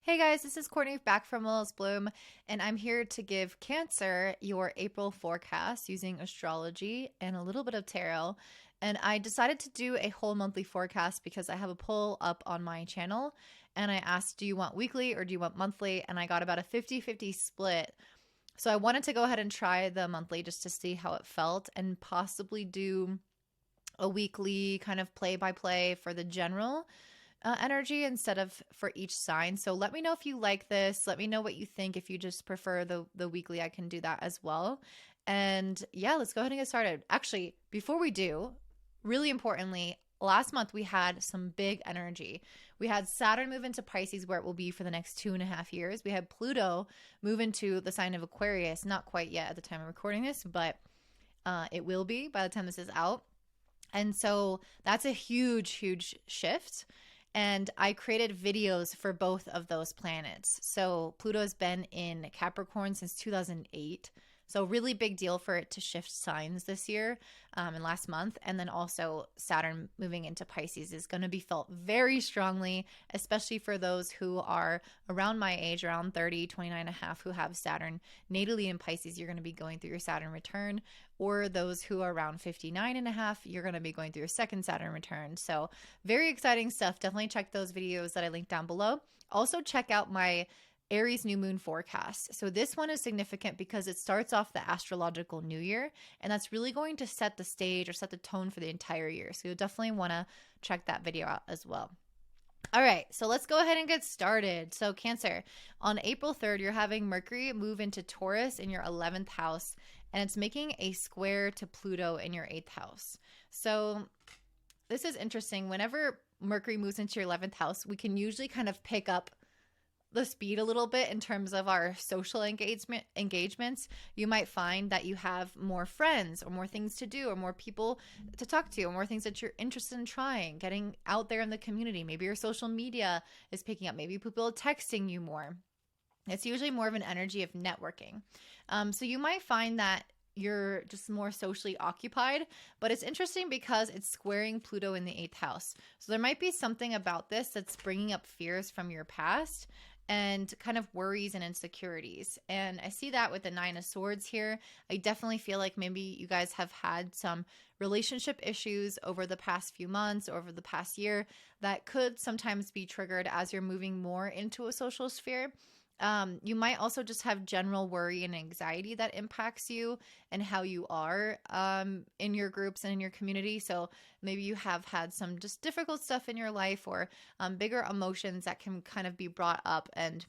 Hey guys, this is Courtney back from Willow's Bloom, and I'm here to give Cancer your April forecast using astrology and a little bit of tarot. And I decided to do a whole monthly forecast because I have a poll up on my channel and I asked, do you want weekly or do you want monthly? And I got about a 50-50 split. So I wanted to go ahead and try the monthly just to see how it felt and possibly do a weekly kind of play by play for the general energy instead of for each sign. So let me know if you like this. Let me know what you think. If you just prefer the weekly, I can do that as well. And yeah, let's go ahead and get started. Actually, before we do, really importantly, last month we had some big energy. We had Saturn move into Pisces, where it will be for the next 2.5 years. We had Pluto move into the sign of Aquarius, not quite yet at the time of recording this, but it will be by the time this is out. And so that's a huge, huge shift. And I created videos for both of those planets. So Pluto's been in Capricorn since 2008. So really big deal for it to shift signs this year and last month. And then also Saturn moving into Pisces is going to be felt very strongly, especially for those who are around my age, around 30, 29 and a half, who have Saturn natally in Pisces. You're going to be going through your Saturn return. Or those who are around 59 and a half, you're going to be going through your second Saturn return. So very exciting stuff. Definitely check those videos that I linked down below. Also check out my Aries new moon forecast. So this one is significant because it starts off the astrological new year, and that's really going to set the stage or set the tone for the entire year. So you'll definitely want to check that video out as well. All right, so let's go ahead and get started. So Cancer, on April 3rd, you're having Mercury move into Taurus in your 11th house, and it's making a square to Pluto in your 8th house. So this is interesting. Whenever Mercury moves into your 11th house, we can usually kind of pick up the speed a little bit in terms of our social engagements. You might find that you have more friends or more things to do or more people to talk to or more things that you're interested in trying, getting out there in the community. Maybe your social media is picking up. Maybe people are texting you more. It's usually more of an energy of networking. So you might find that you're just more socially occupied, but it's interesting because it's squaring Pluto in the 8th house. So there might be something about this that's bringing up fears from your past and kind of worries and insecurities. And I see that with the 9 of Swords here. I definitely feel like maybe you guys have had some relationship issues over the past few months, over the past year, that could sometimes be triggered as you're moving more into a social sphere. You might also just have general worry and anxiety that impacts you and how you are in your groups and in your community. So maybe you have had some just difficult stuff in your life or bigger emotions that can kind of be brought up and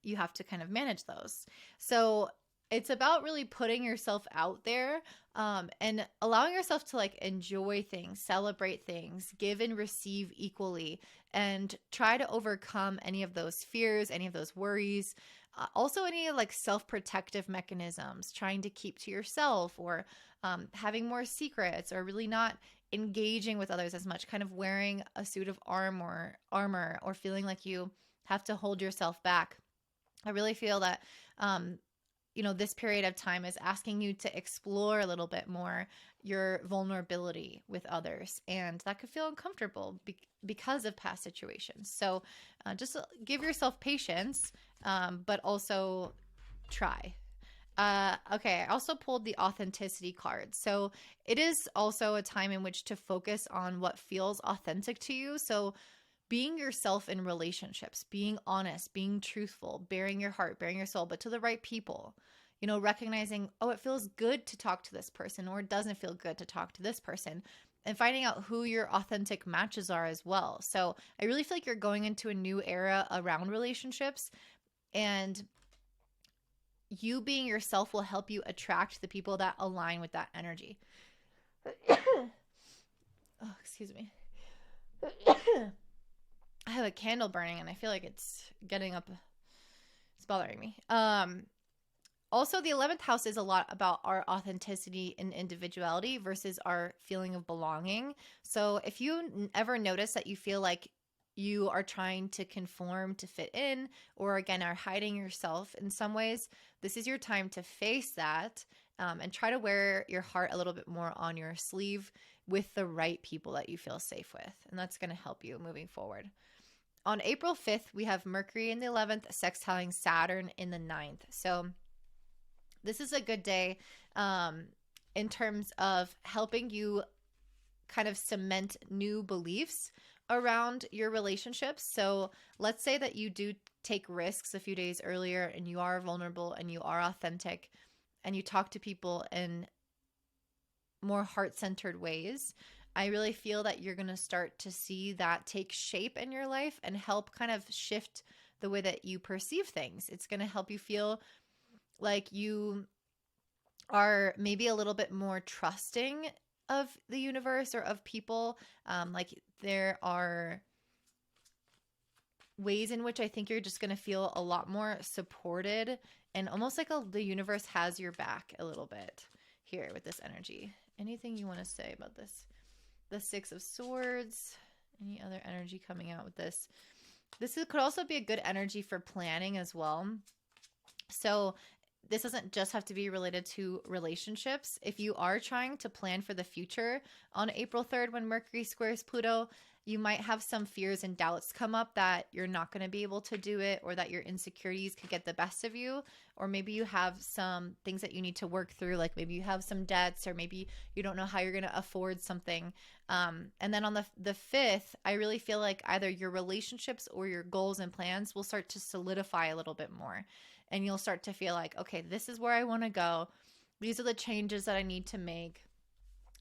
you have to kind of manage those. So it's about really putting yourself out there and allowing yourself to like enjoy things, celebrate things, give and receive equally, and try to overcome any of those fears, any of those worries. Also, any like self-protective mechanisms, trying to keep to yourself or having more secrets or really not engaging with others as much, kind of wearing a suit of armor or feeling like you have to hold yourself back. I really feel that this period of time is asking you to explore a little bit more your vulnerability with others. And that could feel uncomfortable because of past situations. So just give yourself patience, but also try. Okay, I also pulled the authenticity card. So it is also a time in which to focus on what feels authentic to you. So being yourself in relationships, being honest, being truthful, bearing your heart, bearing your soul, but to the right people. Recognizing, oh, it feels good to talk to this person or it doesn't feel good to talk to this person, and finding out who your authentic matches are as well. So I really feel like you're going into a new era around relationships, and you being yourself will help you attract the people that align with that energy. Oh, excuse me. I have a candle burning and I feel like it's getting up. It's bothering me. Also, the 11th house is a lot about our authenticity and individuality versus our feeling of belonging. So if you ever notice that you feel like you are trying to conform to fit in, or again, are hiding yourself in some ways, this is your time to face that and try to wear your heart a little bit more on your sleeve with the right people that you feel safe with. And that's going to help you moving forward. On April 5th, we have Mercury in the 11th, sextiling Saturn in the ninth. So this is a good day um, in terms of helping you kind of cement new beliefs around your relationships. So let's say that you do take risks a few days earlier and you are vulnerable and you are authentic and you talk to people in more heart-centered ways. I really feel that you're going to start to see that take shape in your life and help kind of shift the way that you perceive things. It's going to help you feel like you are maybe a little bit more trusting of the universe or of people. Like there are ways in which I think you're just going to feel a lot more supported and almost like the universe has your back a little bit here with this energy. Anything you want to say about this? The Six of Swords, any other energy coming out with this? Could also be a good energy for planning as well. So this doesn't just have to be related to relationships. If you are trying to plan for the future on April 3rd when Mercury squares Pluto, you might have some fears and doubts come up that you're not going to be able to do it, or that your insecurities could get the best of you, or maybe you have some things that you need to work through, like maybe you have some debts, or maybe you don't know how you're going to afford something. And then on the 5th, I really feel like either your relationships or your goals and plans will start to solidify a little bit more. And you'll start to feel like, okay, this is where I want to go. These are the changes that I need to make.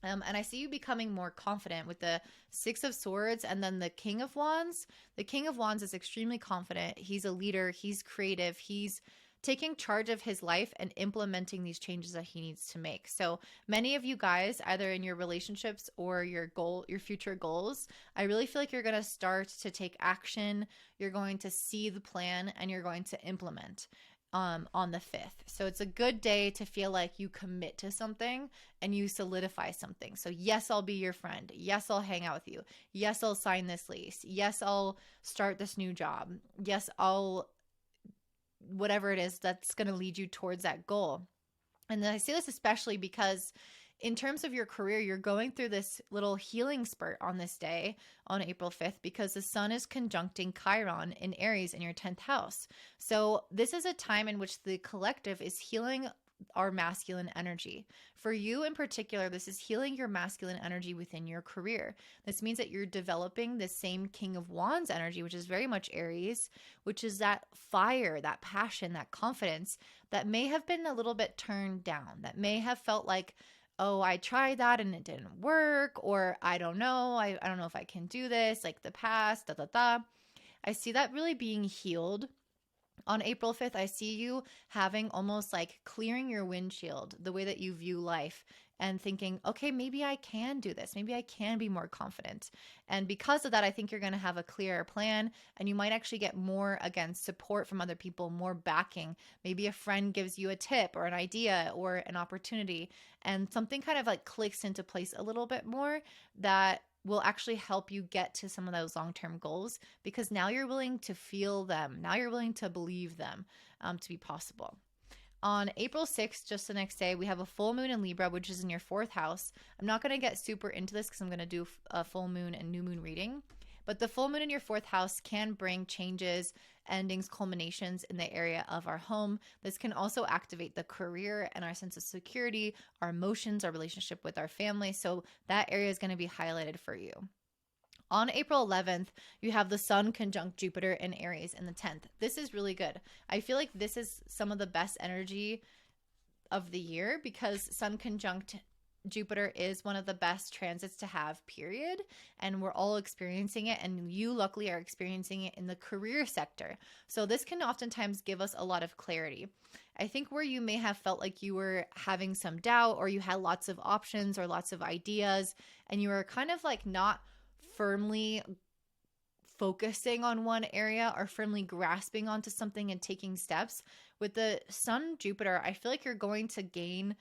And I see you becoming more confident with the Six of Swords and then the King of Wands. The King of Wands is extremely confident. He's a leader. He's creative. He's taking charge of his life and implementing these changes that he needs to make. So many of you guys, either in your relationships or your future goals, I really feel like you're going to start to take action. You're going to see the plan and you're going to implement on the 5th. So it's a good day to feel like you commit to something and you solidify something. So yes, I'll be your friend. Yes, I'll hang out with you. Yes, I'll sign this lease. Yes, I'll start this new job. Yes, I'll whatever it is that's going to lead you towards that goal. And then I see this especially because in terms of your career, you're going through this little healing spurt on this day on April 5th because the sun is conjuncting Chiron in Aries in your 10th house. So this is a time in which the collective is healing our masculine energy. For you in particular, this is healing your masculine energy within your career. This means that you're developing the same King of Wands energy, which is very much Aries, which is that fire, that passion, that confidence that may have been a little bit turned down, that may have felt like, oh, I tried that and it didn't work, or I don't know, I don't know if I can do this, like the past, da da da. I see that really being healed. On April 5th, I see you having almost like clearing your windshield, the way that you view life, and thinking, okay, maybe I can do this. Maybe I can be more confident. And because of that, I think you're going to have a clearer plan and you might actually get more, again, support from other people, more backing. Maybe a friend gives you a tip or an idea or an opportunity and something kind of like clicks into place a little bit more that will actually help you get to some of those long-term goals because now you're willing to feel them. Now you're willing to believe them to be possible. On April 6th, just the next day, we have a full moon in Libra, which is in your 4th house. I'm not going to get super into this because I'm going to do a full moon and new moon reading. But the full moon in your 4th house can bring changes, endings, culminations in the area of our home. This can also activate the career and our sense of security, our emotions, our relationship with our family. So that area is going to be highlighted for you. On April 11th, you have the sun conjunct Jupiter in Aries in the 10th. This is really good. I feel like this is some of the best energy of the year because sun conjunct Jupiter is one of the best transits to have, period. And we're all experiencing it. And you luckily are experiencing it in the career sector. So this can oftentimes give us a lot of clarity. I think where you may have felt like you were having some doubt or you had lots of options or lots of ideas and you were kind of like not firmly focusing on one area or firmly grasping onto something and taking steps. With the Sun Jupiter, I feel like you're going to gain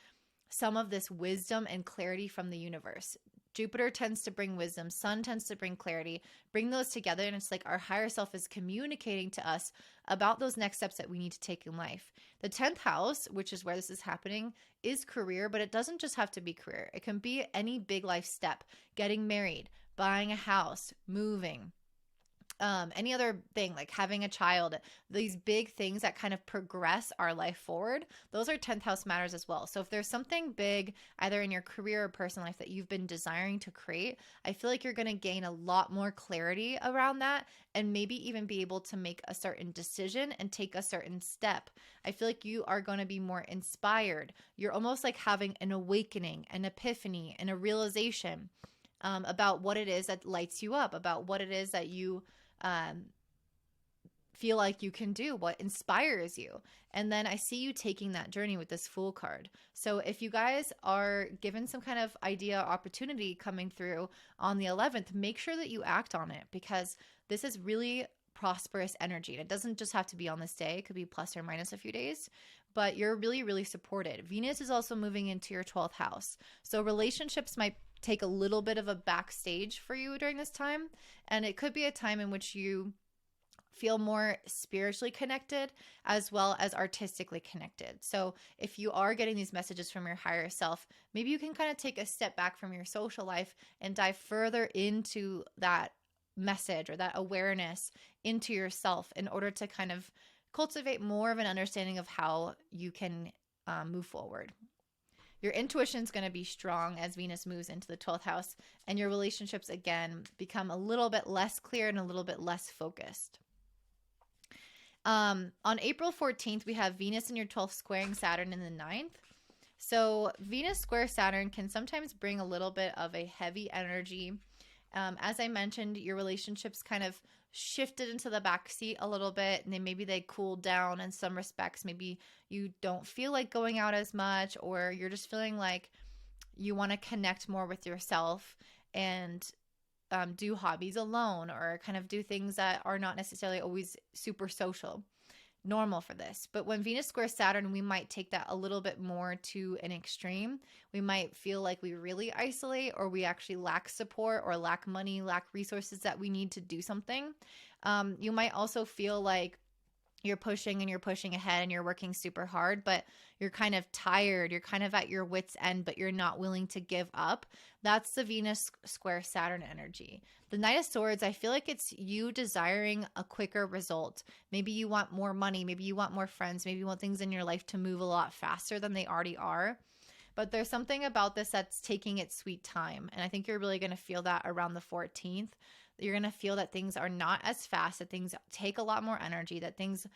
some of this wisdom and clarity from the universe. Jupiter tends to bring wisdom, Sun tends to bring clarity. Bring those together and it's like our higher self is communicating to us about those next steps that we need to take in life. The 10th house, which is where this is happening, is career, but it doesn't just have to be career. It can be any big life step, getting married, buying a house, moving, any other thing like having a child, these big things that kind of progress our life forward, those are 10th house matters as well. So if there's something big either in your career or personal life that you've been desiring to create, I feel like you're going to gain a lot more clarity around that, and maybe even be able to make a certain decision and take a certain step. I feel like you are going to be more inspired. You're almost like having an awakening, an epiphany, and a realization about what it is that lights you up, about what it is that you um, feel like you can do, what inspires you. And then I see you taking that journey with this Fool card. So if you guys are given some kind of idea or opportunity coming through on the 11th, make sure that you act on it, because this is really prosperous energy. And it doesn't just have to be on this day, it could be plus or minus a few days, but you're really, really supported. Venus is also moving into your 12th house. So relationships might take a little bit of a backstage for you during this time. And it could be a time in which you feel more spiritually connected as well as artistically connected. So if you are getting these messages from your higher self, maybe you can kind of take a step back from your social life and dive further into that message or that awareness into yourself in order to kind of cultivate more of an understanding of how you can move forward. Your intuition is going to be strong as Venus moves into the 12th house, and your relationships, again, become a little bit less clear and a little bit less focused. On April 14th, we have Venus in your 12th squaring Saturn in the 9th. So Venus square Saturn can sometimes bring a little bit of a heavy energy. As I mentioned, your relationships kind of shifted into the back seat a little bit, and then maybe they cooled down in some respects. Maybe you don't feel like going out as much, or you're just feeling like you want to connect more with yourself and do hobbies alone, or kind of do things that are not necessarily always super social. Normal for this. But when Venus squares Saturn, we might take that a little bit more to an extreme. We might feel like we really isolate, or we actually lack support, or lack money, lack resources that we need to do something. You might also feel like you're pushing and you're pushing ahead and you're working super hard, but you're kind of tired. You're kind of at your wit's end, but you're not willing to give up. That's the Venus square Saturn energy. The Knight of Swords, I feel like it's you desiring a quicker result. Maybe you want more money. Maybe you want more friends. Maybe you want things in your life to move a lot faster than they already are. But there's something about this that's taking its sweet time. And I think you're really going to feel that around the 14th. You're going to feel that things are not as fast, that things take a lot more energy, that things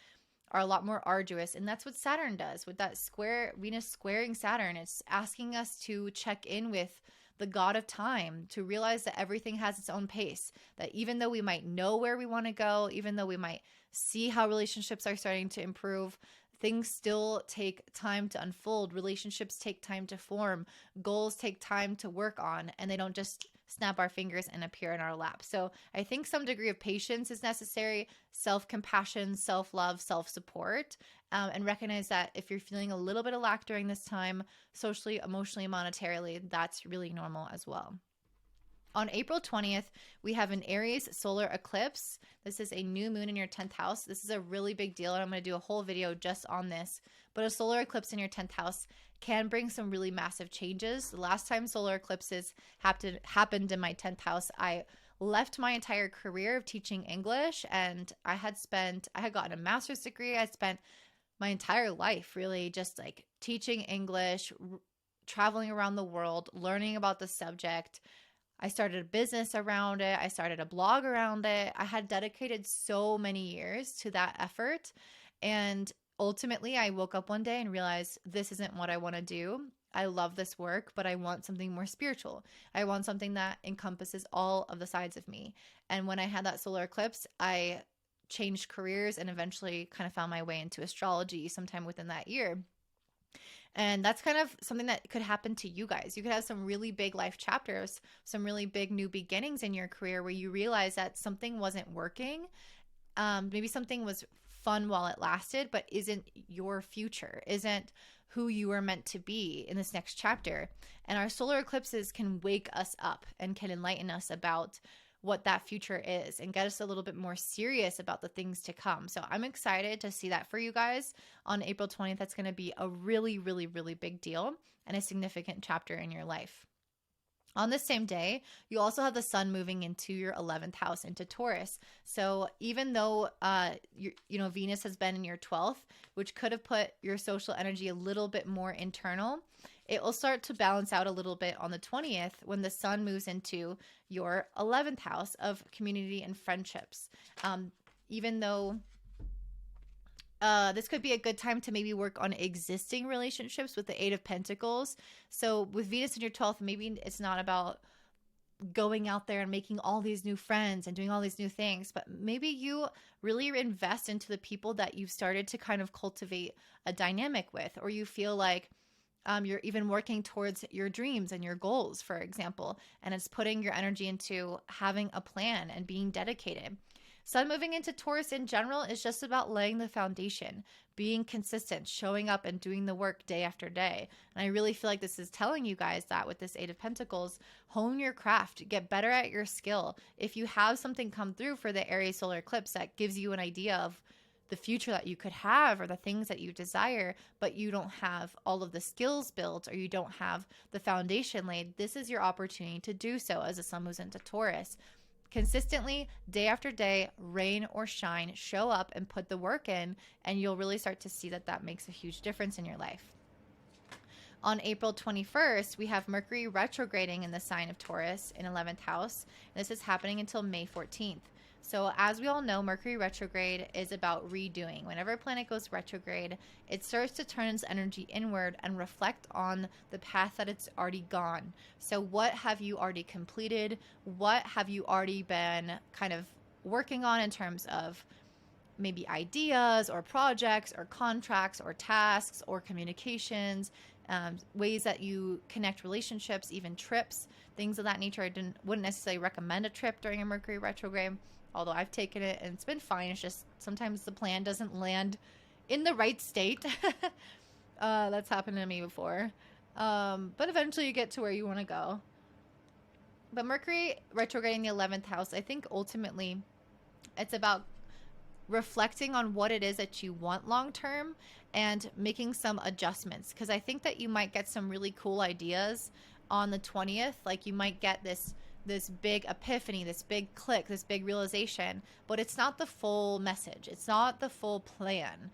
are a lot more arduous. And that's what Saturn does with that square, Venus squaring Saturn. It's asking us to check in with the god of time, to realize that everything has its own pace, that even though we might know where we want to go, even though we might see how relationships are starting to improve, things still take time to unfold. Relationships take time to form. Goals take time to work on, and they don't just snap our fingers and appear in our lap. So I think some degree of patience is necessary, self-compassion, self-love, self-support, and recognize that if you're feeling a little bit of lack during this time, socially, emotionally, monetarily, that's really normal as well. On April 20th, we have an Aries solar eclipse. This is a new moon in your 10th house. This is a really big deal, and I'm going to do a whole video just on this. But a solar eclipse in your 10th house can bring some really massive changes. The last time solar eclipses happened in my 10th house, I left my entire career of teaching English, and I had gotten a master's degree. I spent my entire life really just like teaching English, traveling around the world, learning about the subject. I started a business around it. I started a blog around it. I had dedicated so many years to that effort. And ultimately, I woke up one day and realized this isn't what I want to do. I love this work, but I want something more spiritual. I want something that encompasses all of the sides of me. And when I had that solar eclipse, I changed careers and eventually kind of found my way into astrology sometime within that year. And that's kind of something that could happen to you guys. You could have some really big life chapters, some really big new beginnings in your career where you realize that something wasn't working. Maybe something was fun while it lasted, but isn't your future, isn't who you were meant to be in this next chapter. And our solar eclipses can wake us up and can enlighten us about what that future is and get us a little bit more serious about the things to come. So I'm excited to see that for you guys on April 20th. That's going to be a really, really, really big deal and a significant chapter in your life. On the same day, you also have the sun moving into your 11th house, into Taurus. So even though Venus has been in your 12th, which could have put your social energy a little bit more internal, it will start to balance out a little bit on the 20th when the sun moves into your 11th house of community and friendships. Even though this could be a good time to maybe work on existing relationships with the Eight of Pentacles. So with Venus in your 12th, maybe it's not about going out there and making all these new friends and doing all these new things, but maybe you really invest into the people that you've started to kind of cultivate a dynamic with, or you feel like you're even working towards your dreams and your goals, for example, and it's putting your energy into having a plan and being dedicated. Sun moving into Taurus in general is just about laying the foundation, being consistent, showing up and doing the work day after day. And I really feel like this is telling you guys that with this Eight of Pentacles, hone your craft, get better at your skill. If you have something come through for the Aries solar eclipse that gives you an idea of the future that you could have or the things that you desire, but you don't have all of the skills built or you don't have the foundation laid, this is your opportunity to do so as the sun moves into Taurus. Consistently, day after day, rain or shine, show up and put the work in, and you'll really start to see that that makes a huge difference in your life. On April 21st, we have Mercury retrograding in the sign of Taurus in 11th house. And this is happening until May 14th. So as we all know, Mercury retrograde is about redoing. Whenever a planet goes retrograde, it starts to turn its energy inward and reflect on the path that it's already gone. So what have you already completed? What have you already been kind of working on in terms of maybe ideas or projects or contracts or tasks or communications, ways that you connect relationships, even trips, things of that nature. I wouldn't necessarily recommend a trip during a Mercury retrograde, although I've taken it and it's been fine. It's just sometimes the plan doesn't land in the right state. That's happened to me before. But eventually you get to where you want to go. But Mercury retrograde in the 11th house, I think ultimately it's about reflecting on what it is that you want long term and making some adjustments, because I think that you might get some really cool ideas on the 20th. Like you might get this big epiphany, this big click, this big realization, but it's not the full message. It's not the full plan.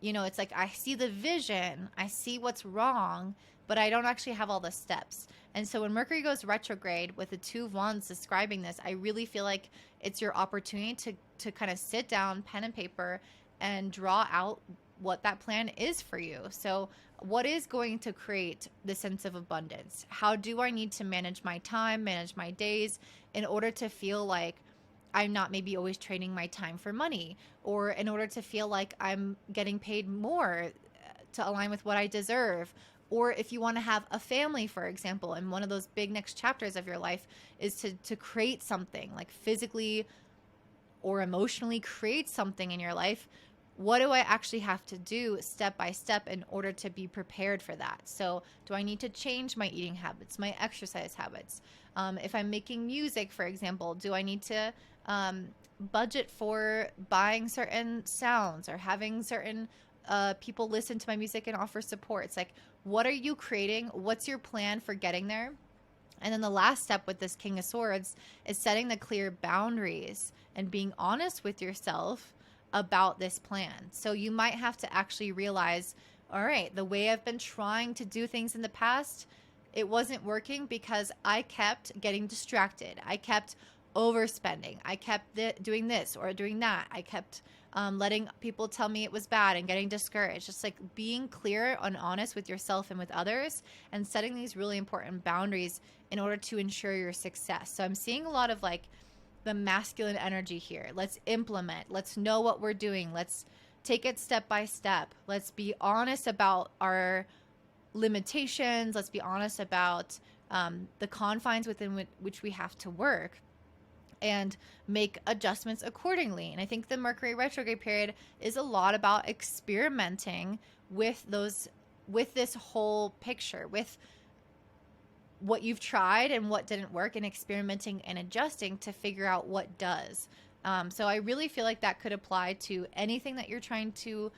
You know, it's like I see the vision, I see what's wrong, but I don't actually have all the steps. And so when Mercury goes retrograde with the Two of Wands describing this, I really feel like it's your opportunity to kind of sit down, pen and paper, and draw out what that plan is for you. So what is going to create the sense of abundance? How do I need to manage my time, manage my days in order to feel like I'm not maybe always trading my time for money, or in order to feel like I'm getting paid more to align with what I deserve? Or if you want to have a family, for example, and one of those big next chapters of your life is to create something, like physically or emotionally create something in your life, what do I actually have to do step by step in order to be prepared for that? So do I need to change my eating habits, my exercise habits? If I'm making music, for example, do I need to budget for buying certain sounds or having certain people listen to my music and offer support? It's like, what are you creating? What's your plan for getting there? And then the last step with this King of Swords is setting the clear boundaries and being honest with yourself about this plan. So you might have to actually realize, all right, the way I've been trying to do things in the past, it wasn't working because I kept getting distracted. I kept overspending. I kept doing this or doing that. I kept letting people tell me it was bad and getting discouraged. Just like being clear and honest with yourself and with others and setting these really important boundaries in order to ensure your success. So I'm seeing a lot of like the masculine energy here. Let's implement. Let's know what we're doing. Let's take it step by step. Let's be honest about our limitations. Let's be honest about the confines within which we have to work and make adjustments accordingly. And I think the Mercury retrograde period is a lot about experimenting with this whole picture, with what you've tried and what didn't work, and experimenting and adjusting to figure out what does. So I really feel like that could apply to anything that you're trying to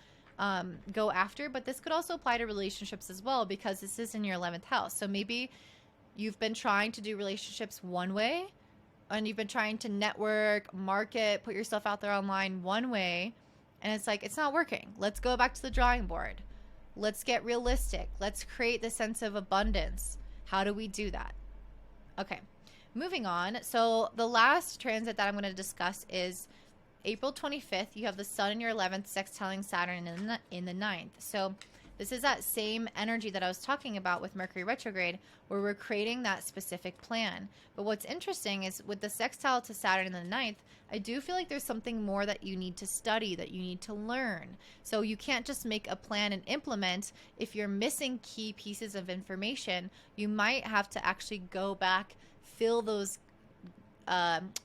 go after, but this could also apply to relationships as well, because this is in your 11th house. So maybe you've been trying to do relationships one way, and you've been trying to network, market, put yourself out there online one way, and it's like, it's not working. Let's go back to the drawing board. Let's get realistic. Let's create the sense of abundance. How do we do that? Okay, moving on. So the last transit that I'm going to discuss is April 25th. You have the sun in your 11th sextiling Saturn in the 9th. So this is that same energy that I was talking about with Mercury retrograde, where we're creating that specific plan. But what's interesting is with the sextile to Saturn in the 9th, I do feel like there's something more that you need to study, that you need to learn. So you can't just make a plan and implement. If you're missing key pieces of information, you might have to actually go back, fill those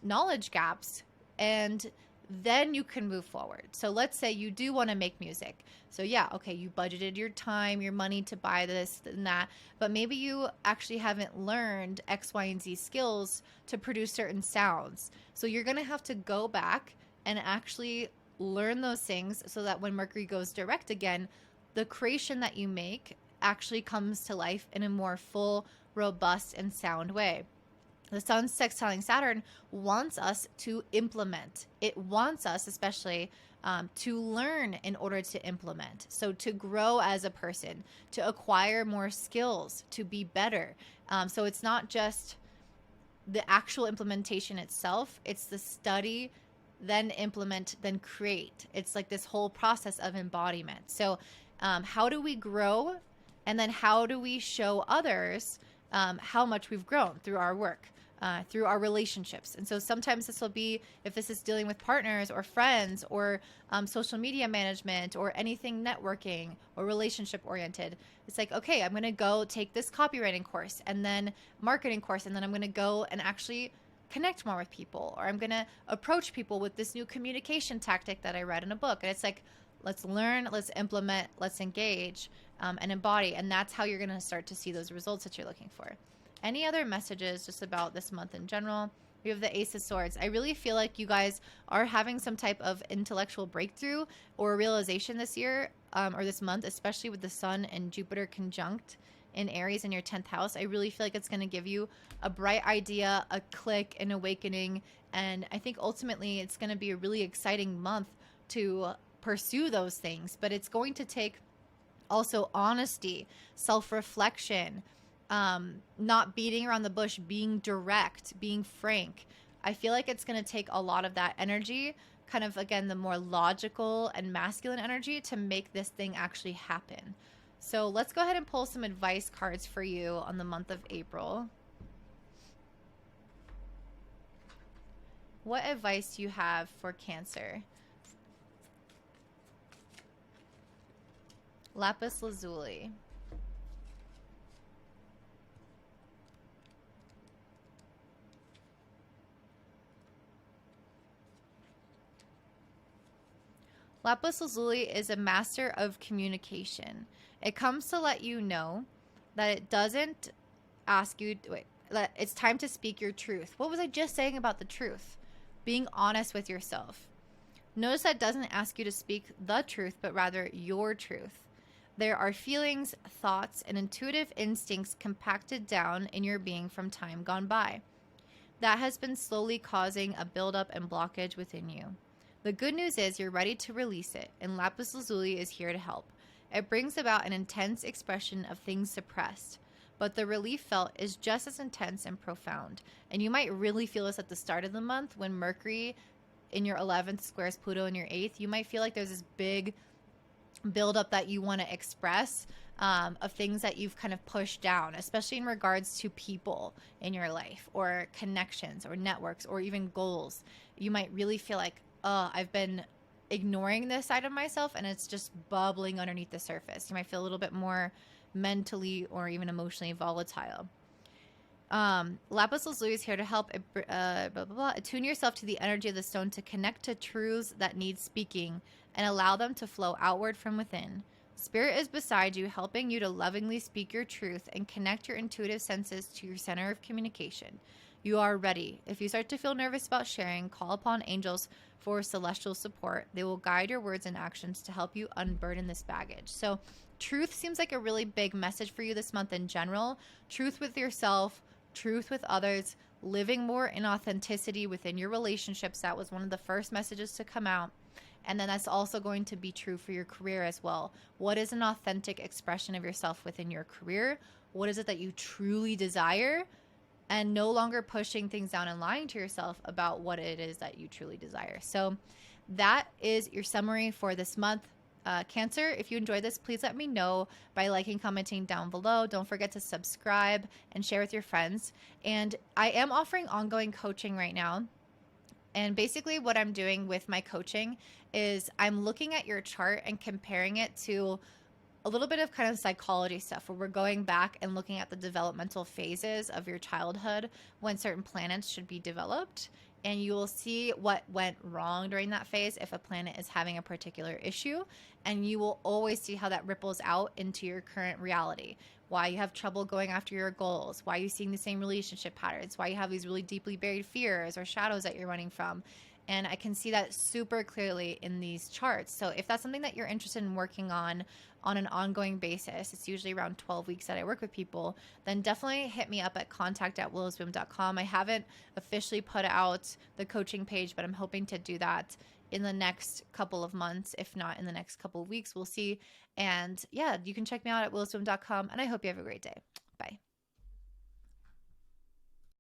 knowledge gaps, and then you can move forward. So let's say you do want to make music. So yeah, okay, you budgeted your time, your money to buy this and that, but maybe you actually haven't learned X, Y, and Z skills to produce certain sounds. So you're going to have to go back and actually learn those things so that when Mercury goes direct again, the creation that you make actually comes to life in a more full, robust, and sound way. The sun sextiling Saturn wants us to implement. It wants us, especially, to learn in order to implement. So to grow as a person, to acquire more skills, to be better. So it's not just the actual implementation itself. It's the study, then implement, then create. It's like this whole process of embodiment. So how do we grow? And then how do we show others how much we've grown through our work? Through our relationships. And so sometimes this will be, if this is dealing with partners or friends or social media management or anything networking or relationship oriented, it's like, okay, I'm going to go take this copywriting course and then marketing course, and then I'm going to go and actually connect more with people, or I'm going to approach people with this new communication tactic that I read in a book. And it's like, let's learn, let's implement, let's engage, and embody. And that's how you're going to start to see those results that you're looking for. Any other messages just about this month in general? We have the Ace of Swords. I really feel like you guys are having some type of intellectual breakthrough or realization this year, or this month, especially with the Sun and Jupiter conjunct in Aries in your 10th house. I really feel like it's going to give you a bright idea, a click, an awakening. And I think ultimately it's going to be a really exciting month to pursue those things. But it's going to take also honesty, self-reflection, not beating around the bush, being direct, being frank. I feel like it's going to take a lot of that energy, kind of, again, the more logical and masculine energy to make this thing actually happen. So let's go ahead and pull some advice cards for you on the month of April. What advice do you have for Cancer? Lapis Lazuli. Lapis Lazuli is a master of communication. It comes to let you know that it doesn't ask you, that it's time to speak your truth. What was I just saying about the truth? Being honest with yourself. Notice that doesn't ask you to speak the truth, but rather your truth. There are feelings, thoughts, and intuitive instincts compacted down in your being from time gone by. That has been slowly causing a buildup and blockage within you. The good news is you're ready to release it, and Lapis Lazuli is here to help. It brings about an intense expression of things suppressed, but the relief felt is just as intense and profound. And you might really feel this at the start of the month when Mercury in your 11th squares Pluto in your 8th. You might feel like there's this big buildup that you want to express, of things that you've kind of pushed down, especially in regards to people in your life or connections or networks or even goals. You might really feel like, I've been ignoring this side of myself and it's just bubbling underneath the surface. You might feel a little bit more mentally or even emotionally volatile. Lapis Lazuli is here to help attune yourself to the energy of the stone to connect to truths that need speaking and allow them to flow outward from within. Spirit is beside you, helping you to lovingly speak your truth and connect your intuitive senses to your center of communication. You are ready. If you start to feel nervous about sharing, call upon angels for celestial support. They will guide your words and actions to help you unburden this baggage. So, truth seems like a really big message for you this month in general. Truth with yourself, truth with others, living more in authenticity within your relationships. That was one of the first messages to come out. And then that's also going to be true for your career as well. What is an authentic expression of yourself within your career? What is it that you truly desire? And no longer pushing things down and lying to yourself about what it is that you truly desire. So that is your summary for this month. Cancer, if you enjoyed this, please let me know by liking, commenting down below. Don't forget to subscribe and share with your friends. And I am offering ongoing coaching right now. And basically what I'm doing with my coaching is I'm looking at your chart and comparing it to a little bit of kind of psychology stuff where we're going back and looking at the developmental phases of your childhood when certain planets should be developed. And you will see what went wrong during that phase if a planet is having a particular issue. And you will always see how that ripples out into your current reality. Why you have trouble going after your goals, why you're seeing the same relationship patterns, why you have these really deeply buried fears or shadows that you're running from. And I can see that super clearly in these charts. So if that's something that you're interested in working on an ongoing basis, it's usually around 12 weeks that I work with people, then definitely hit me up at contact@willowsbloom.com. I haven't officially put out the coaching page, but I'm hoping to do that in the next couple of months, if not in the next couple of weeks. We'll see. And yeah, you can check me out at willowsbloom.com, and I hope you have a great day. Bye.